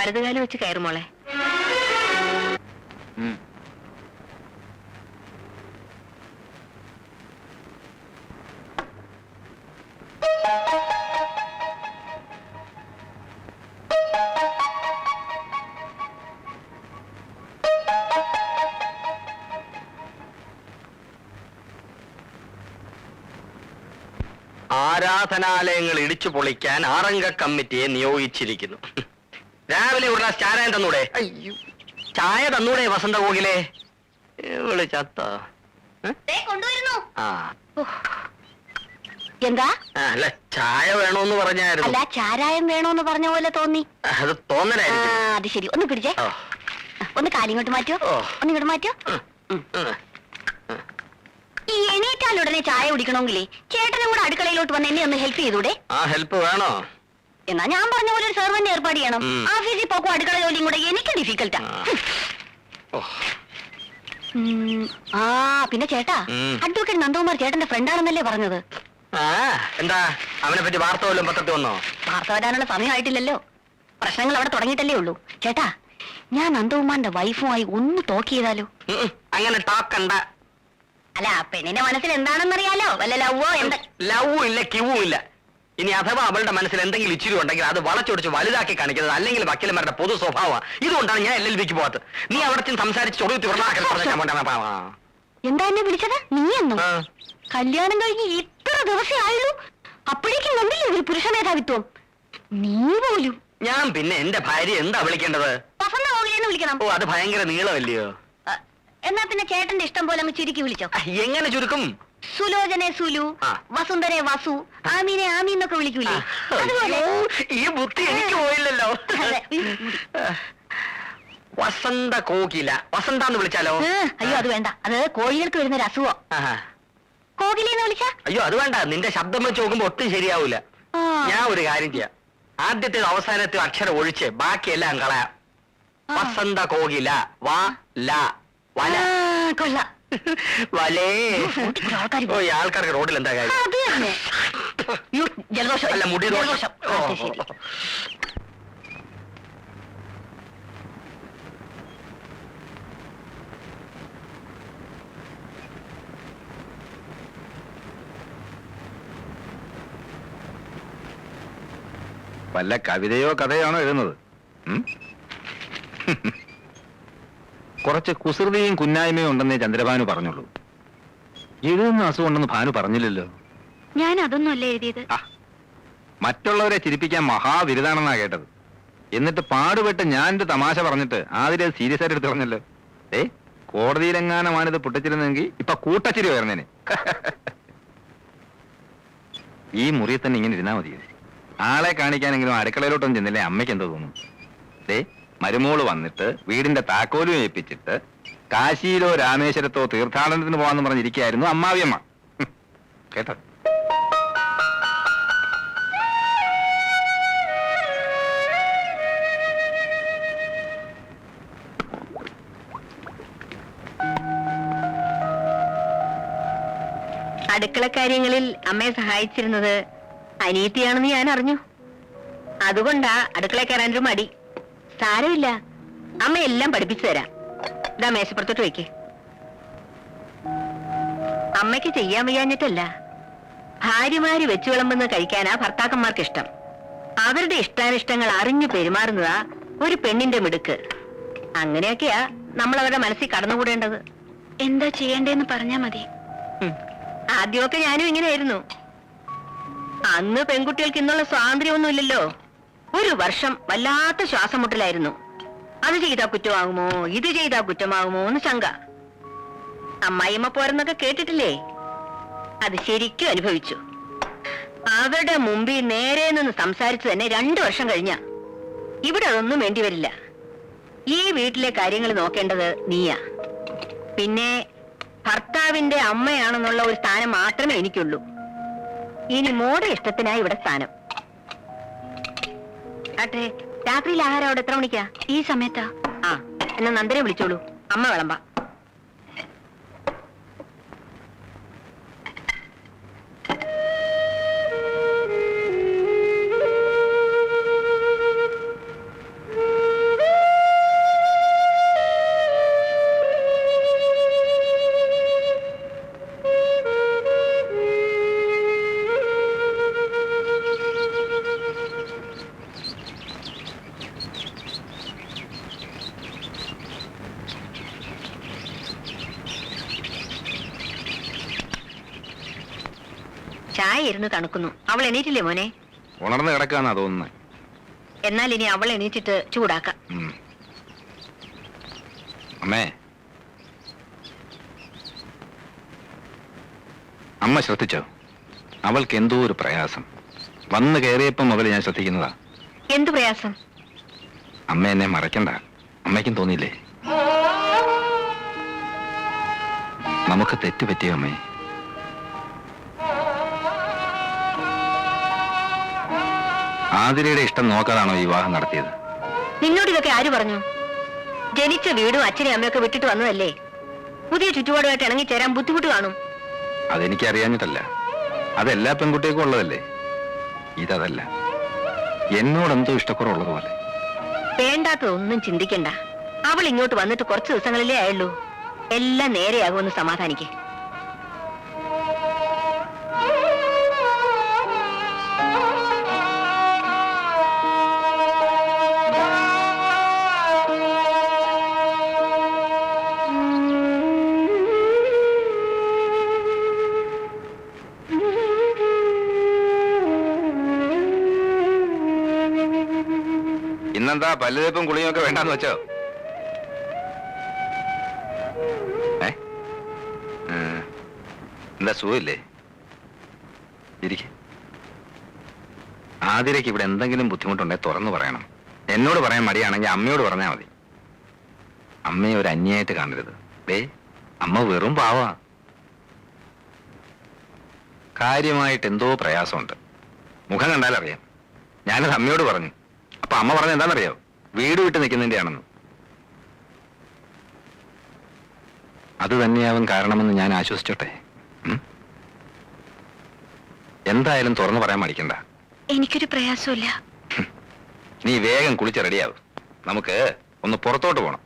വലതുകാലം വെച്ച് കയറുമോളെ. ആരാധനാലയങ്ങൾ ഇടിച്ചു പൊളിക്കാൻ 6 അംഗ കമ്മിറ്റിയെ നിയോഗിച്ചിരിക്കുന്നു. രാവിലെ ഉള്ള ചാരായം തന്നൂടെ? അയ്യോ, ചായ തന്നൂടെ വസന്ത കോകിലേ? വിളിച്ചത്ത എന്താ? അല്ല, ചായ വേണോന്ന് പറഞ്ഞായിരുന്നു. അല്ല, ചാരായം വേണോന്ന് പറഞ്ഞ പോലെ തോന്നി. അത് തോന്നലായിരിക്കും. അത് ശരി, ഒന്ന് പിടിച്ചേ. ഒന്ന് കാലിങ്ങോട്ട് മാറ്റോ, ഒന്നിങ്ങോട്ട് മാറ്റോ. ഈ എണീറ്റാലുടനെ ചായ കുടിക്കണമെങ്കിലേ ചേട്ടനും കൂടെ അടുക്കളയിലോട്ട് വന്ന് എന്നെ ഒന്ന് ഹെൽപ്പ് ചെയ്തൂടെ? ആ ഹെൽപ്പ് വേണോ? എന്നാ ഞാൻ പറഞ്ഞ പോലെ ഒരു സെർവന്റ് ഏർപ്പാട് ചെയ്യണം. ഓഫീസിൽ പോക്കും അടുക്കള ജോലിയും കൂടെ എനിക്ക് ഡിഫിക്കൽട്ടാ. പിന്നെ ചേട്ടാ, അഡ്വക്കേറ്റ് നന്ദകുമാർ ചേട്ടന്റെ ഫ്രണ്ടാണെന്നല്ലേ പറഞ്ഞത്? എന്താ അവനെ പറ്റി വാർത്ത വല്ലതും പത്രത്തിൽ വന്നോ? വാർത്ത വരാനുള്ള സമയമായിട്ടില്ലല്ലോ. പ്രശ്നങ്ങൾ അവിടെ തുടങ്ങിയിട്ടല്ലേ ഉള്ളൂ. ചേട്ടാ, ഞാൻ നന്ദകുമാറിന്റെ വൈഫുമായി ഒന്ന് ടോക്ക് ചെയ്താലോ? അങ്ങനെ ടോക്കണ്ട. അല്ല, പെണ്ണിന്റെ മനസ്സിൽ എന്താണെന്നറിയാലോ. വല്ല ലവ്വോ എന്താ? ലവ്വും ഇല്ല, കിവും ഇല്ല. ഇനി അഥവാ അവളുടെ മനസ്സിൽ എന്തെങ്കിലും ഇച്ചിരി ഉണ്ടെങ്കിൽ അത് വളച്ചൊടിച്ച് വലുതാക്കി കാണിക്കുന്നത് അല്ലെങ്കിൽ വക്കീലന്മാരുടെ പൊതു സ്വഭാവമാണ്. ഇതുകൊണ്ടാണ് ഞാൻ LLBക്ക് പോകാത്തത്. നീ അവിടെ ചെന്ന് സംസാരിച്ച് എന്താ എന്നെ വിളിച്ചത്? നീ എന്നും കല്യാണം കഴിഞ്ഞ് ഇത്ര ദിവസം ആയുള്ളൂ, അപ്പോഴേക്കും കണ്ടില്ലേ ഒരു പുരുഷ മേധാവിത്വം? നീ പോലും. ഞാൻ പിന്നെ എന്റെ ഭാര്യ എന്താ വിളിക്കേണ്ടത്? വസന്ത കോകിലെന്ന് വിളിക്കണം. ഓ, അത് ഭയങ്കര നീളമല്ലയോ? എന്നാ പിന്നെ ചേട്ടന്റെ ഇഷ്ടം പോലെ അങ്ങ് ചുരുക്കി വിളിച്ചോ. എങ്ങനെ ചുരുക്കും? സുലോചനെ സുലു, വസുന്ധരെ വസു, ആമീനെ ആമി എന്നൊക്കെ വിളിക്കൂലേ? ഈ ബുദ്ധി എനിക്ക് പോയില്ലല്ലോ. വസന്ത കോകില, വസന്ത എന്ന് വിളിച്ചാലോ? അയ്യോ, അത് വേണ്ട. അത് കോഴികൾക്ക് വരുന്ന ഒരു അസുഖം. കോകിലെന്ന് വിളിച്ചാ? അയ്യോ, അത് വേണ്ട. നിന്റെ ശബ്ദം വെച്ച് നോക്കുമ്പോ ഒട്ടും ശരിയാവൂല. ഞാൻ ഒരു കാര്യം ചെയ്യാം. ആദ്യത്തെ അവസാനത്തെ അക്ഷരം ഒഴിച്ച് ബാക്കിയെല്ലാം കളയാം. വസന്ത കോകില, വാ ല വല. കൊള്ളാം. വലേ. ആൾക്കാർക്ക് റോഡിൽ എന്താ കാര്യം? ജലദോഷം അല്ല, മുടി ദോഷം. വല്ല കവിതയോ കഥയാണോ എഴുതുന്നത്? കുറച്ച് കുസൃതിയും കുന്നായ്മയും ഉണ്ടെന്നേ ചന്ദ്രഭാനു പറഞ്ഞുള്ളൂ. എഴുതുന്ന അസുഖമുണ്ടെന്ന് ഭാനു പറഞ്ഞില്ലല്ലോ. ഞാൻ അതൊന്നും അല്ല എഴുതിയത്. മറ്റുള്ളവരെ ചിരിപ്പിക്കാൻ മഹാവിരുദാണെന്നാ കേട്ടത്. എന്നിട്ട് പാടുപെട്ട് ഞാൻ ഒരു തമാശ പറഞ്ഞിട്ട് ആദ്യം അത് സീരിയസ് ആയിട്ട് എടുത്ത് പറഞ്ഞല്ലോ. കോടതിയിലെങ്ങാനമാണിത് പൊട്ടിച്ചിരുന്നെങ്കിൽ ഇപ്പൊ കൂട്ടച്ചിരി വരുന്നേനെ. ഈ മുറിയിൽ തന്നെ ഇങ്ങനെ ഇരുന്നാ മതി. ആളെ കാണിക്കാനെങ്കിലും അടുക്കളയിലോട്ടൊന്നും ചെന്നില്ലേ അമ്മയ്ക്ക് എന്തോ തോന്നും. മരുമോള് വന്നിട്ട് വീടിന്റെ താക്കോലും ഏൽപ്പിച്ചിട്ട് കാശിയിലോ രാമേശ്വരത്തോ തീർത്ഥാടനത്തിന് പോവാന്ന് പറഞ്ഞിരിക്കുകയായിരുന്നു അമ്മാവിയമ്മ. കേട്ടോ? അടുക്കള കാര്യങ്ങളിൽ അമ്മയെ സഹായിച്ചിരുന്നത് അനിയത്തിയാണെന്ന് ഞാൻ അറിഞ്ഞു. അതുകൊണ്ടാ അടുക്കള കയറാനൊരു മടി. സാരമില്ല, അമ്മ എല്ലാം പഠിപ്പിച്ചു തരാം. ഇതാ മേശപ്പുറത്തോട്ട് വെക്ക്. അമ്മയ്ക്ക് ചെയ്യാൻ വയ്യാഞ്ഞിട്ടല്ല, ഭാര്യമാര് വെച്ചു വിളമ്പുന്നത് കഴിക്കാനാ ഭർത്താക്കന്മാർക്ക് ഇഷ്ടം. അവരുടെ ഇഷ്ടാനിഷ്ടങ്ങൾ അറിഞ്ഞു പെരുമാറുന്നതാ ഒരു പെണ്ണിന്റെ മിടുക്ക്. അങ്ങനെയൊക്കെയാ നമ്മൾ അവരുടെ മനസ്സിൽ കടന്നുകൂടേണ്ടത്. എന്താ ചെയ്യേണ്ടതെന്ന് പറഞ്ഞാ മതി. ആദ്യമൊക്കെ ഞാനും ഇങ്ങനെയായിരുന്നു. അന്ന് പെൺകുട്ടികൾക്ക് ഇന്നുള്ള സ്വാതന്ത്ര്യമൊന്നുമില്ലല്ലോ. ഒരു വർഷം വല്ലാത്ത ശ്വാസം മുട്ടലായിരുന്നു. അത് ചെയ്താ കുറ്റമാകുമോ, ഇത് ചെയ്താ കുറ്റമാകുമോ എന്ന് ശങ്ക. അമ്മായിയമ്മ പോരെന്നൊക്കെ കേട്ടിട്ടില്ലേ? അത് ശരിക്കും അനുഭവിച്ചു. അവരുടെ മുമ്പിൽ നേരെ നിന്ന് സംസാരിച്ചു തന്നെ 2 വർഷം കഴിഞ്ഞ. ഇവിടെ അതൊന്നും വേണ്ടി വരില്ല. ഈ വീട്ടിലെ കാര്യങ്ങൾ നോക്കേണ്ടത് നീയാ. പിന്നെ ഭർത്താവിന്റെ അമ്മയാണെന്നുള്ള ഒരു സ്ഥാനം മാത്രമേ എനിക്കുള്ളൂ. ഇനി മോടെ ഇഷ്ടത്തിനായി ഇവിടെ സ്ഥാനം. ആട്ടെ, രാത്രിയിൽ ആഹാരം അവിടെ എത്ര മണിക്കാ? ഈ സമയത്താ. എന്നാ നന്ദനെ വിളിച്ചോളൂ, അമ്മ വിളമ്പാ. ചായ ഇരുന്ന് തണുക്കുന്നു. അവൾ എണീറ്റില്ലേ മോനെ? ഉണർന്ന് കിടക്കാന്നാ തോന്നുന്നത്. എന്നാൽ ഇനി അവൾ എണീറ്റിട്ട് ചൂടാക്കാം. അമ്മേ, അമ്മ ശ്രദ്ധിച്ചോ? അവൾക്ക് എന്തോ ഒരു പ്രയാസം. വന്ന് കയറിയപ്പം മുതൽ ഞാൻ ശ്രദ്ധിക്കുന്നതാ. എന്തു പ്രയാസം? അമ്മ എന്നെ മറക്കണ്ട. അമ്മയ്ക്കും തോന്നിയില്ലേ? നമുക്ക് തെറ്റുപറ്റിയോ അമ്മേ? ആതിരയുടെ ഇഷ്ടം നോക്കാതാണോ ഈ വിവാഹം നടത്തിയത്? നിന്നോട് ഇതൊക്കെ ആര് പറഞ്ഞു? ജനിച്ച വീടും അച്ഛനെയും അമ്മയൊക്കെ വിട്ടിട്ട് വന്നതല്ലേ. പുതിയ ചുറ്റുപാടുമായിട്ട് ഇണങ്ങിച്ചേരാൻ ബുദ്ധിമുട്ട് കാണും. അതെനിക്ക് അറിയാഞ്ഞിട്ടല്ല. അതെല്ലാ പെൺകുട്ടികൾക്കും ഉള്ളതല്ലേ. ഇതല്ല. എന്നോടെന്തോ ഇഷ്ടക്കുറവുള്ളതുപോലെ. വേണ്ടാത്തതൊന്നും ചിന്തിക്കണ്ട. അവൾ ഇങ്ങോട്ട് വന്നിട്ട് കുറച്ച് ദിവസങ്ങളിലേ ആയുള്ളൂ. എല്ലാം നേരെയാകുമെന്ന് സമാധാനിക്കേ. ഇന്നെന്താ പല്ലുതേപ്പും കുളിയും ഒക്കെ വേണ്ടാന്ന് വെച്ചോ? എന്താ സുഖമില്ലേ? ഇരിക്കെ. ആതിരയ്ക്ക് ഇവിടെ എന്തെങ്കിലും ബുദ്ധിമുട്ടുണ്ടെങ്കിൽ തുറന്നു പറയണം. എന്നോട് പറയാൻ മടിയാണെങ്കിൽ അമ്മയോട് പറഞ്ഞാൽ മതി. അമ്മയെ ഒരു അന്യായിട്ട് കാണരുത്. അമ്മ വെറും പാവാ. കാര്യമായിട്ട് എന്തോ പ്രയാസമുണ്ട്. മുഖം കണ്ടാലറിയാം. ഞാനത് അമ്മയോട് പറഞ്ഞു. അപ്പൊ അമ്മ പറഞ്ഞ എന്താണെന്നറിയോ? വീട് വിട്ട് നിൽക്കുന്നതിന്റെ ആണെന്ന്. അത് തന്നെയാവും കാരണമെന്ന് ഞാൻ ആശ്വസിച്ചോട്ടെ. എന്തായാലും തുറന്നു പറയാൻ മടിക്കണ്ട. എനിക്കൊരു പ്രയാസമില്ല. നീ വേഗം കുളിച്ച് റെഡിയാവും. നമുക്ക് ഒന്ന് പുറത്തോട്ട് പോണം.